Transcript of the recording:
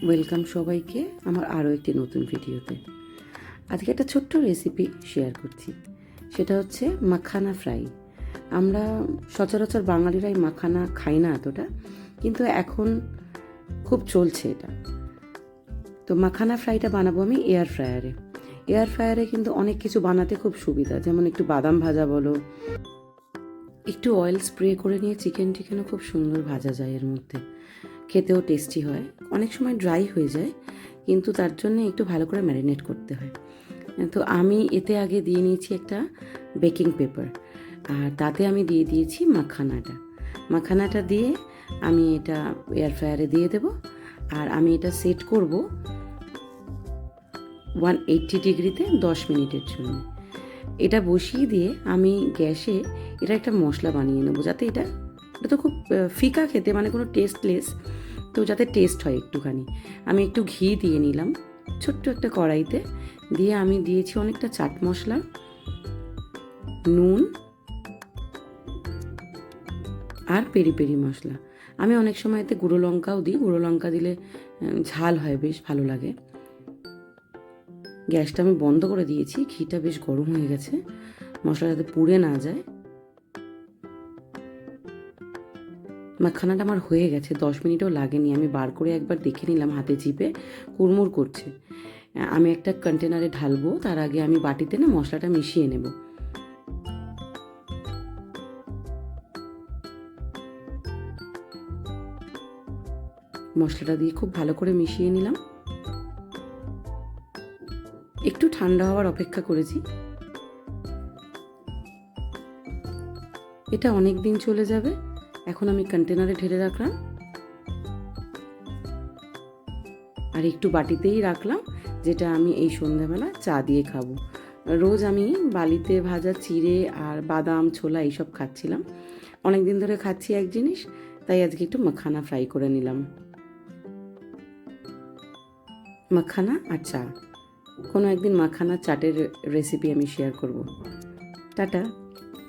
Welcome সবাইকে আমার আরও একটি নতুন ভিডিওতে। আজকে একটা ছোট্ট রেসিপি শেয়ার করছি, সেটা হচ্ছে মাখানা ফ্রাই। আমরা সচরাচর বাঙালিরাই মাখানা খাই না এতটা, কিন্তু এখন খুব চলছে এটা। তো মাখানা ফ্রাইটা বানাবো আমি এয়ার ফ্রায়ারে। এয়ার ফ্রায়ারে কিন্তু অনেক কিছু বানাতে খুব সুবিধা, যেমন একটু বাদাম ভাজা বলো, একটু অয়েল স্প্রে করে নিয়ে চিকেনও খুব সুন্দর ভাজা যায় এর মধ্যে, খেতেও টেস্টি হয়। অনেক সময় ড্রাই হয়ে যায়, কিন্তু তার জন্য একটু ভালো করে ম্যারিনেট করতে হয়। তো আমি এতে আগে দিয়ে নিয়েছি একটা বেকিং পেপার, আর তাতে আমি দিয়ে দিয়েছি মাখানাটা দিয়ে আমি এটা এয়ার ফ্রায়ারে দিয়ে দেব। আর আমি এটা সেট করব 180 ডিগ্রিতে 10 মিনিটের জন্য। এটা বসিয়ে দিয়ে আমি গ্যাসে এটা একটা মশলা বানিয়ে নেবো, যাতে এটা তো খুব ফিকা খেতে, মানে কোনো টেস্টলেস, তো যাতে টেস্ট হয় একটুখানি। আমি একটু ঘি দিয়ে নিলাম ছোট্ট একটা কড়াইতে, দিয়ে আমি দিয়েছি অনেকটা চাট মশলা, নুন আর পেরি পেরি মশলা। আমি অনেক সময় এতে গুঁড়ো লঙ্কাও দিই, গুঁড়ো লঙ্কা দিলে ঝাল হয়, বেশ ভালো লাগে। গ্যাসটা আমি বন্ধ করে দিয়েছি, ঘিটা বেশ গরম হয়ে গেছে, মশলা যাতে পুড়ে না যায়। মাখানাটা আমার হয়ে গেছে, 10 মিনিটও লাগেনি। আমি বার করে একবার দেখে নিলাম, হাতে চিপে কুড়মুড় করছে। আমি একটা কন্টেনারে ঢালবো, তার আগে আমি বাটিতে না মশলাটা মিশিয়ে নেব। মশলাটা দিয়ে খুব ভালো করে মিশিয়ে নিলাম, একটু ঠান্ডা হওয়ার অপেক্ষা করেছি। এটা অনেক দিন চলে যাবে। এখন আমি কন্টেনারে ঢেলে রাখলাম, আর একটু বাটিতেই রাখলাম, যেটা আমি এই সন্ধ্যাবেলা চা দিয়ে খাবো। রোজ আমি বালিতে ভাজা চিড়ে আর বাদাম ছোলা এইসব খাচ্ছিলাম, অনেক দিন ধরে খাচ্ছি এক জিনিস, তাই আজকে একটু মাখানা ফ্রাই করে নিলাম। মাখানা আর চা, কোনো একদিন মাখানা চাটের রেসিপি আমি শেয়ার করব। টাটা।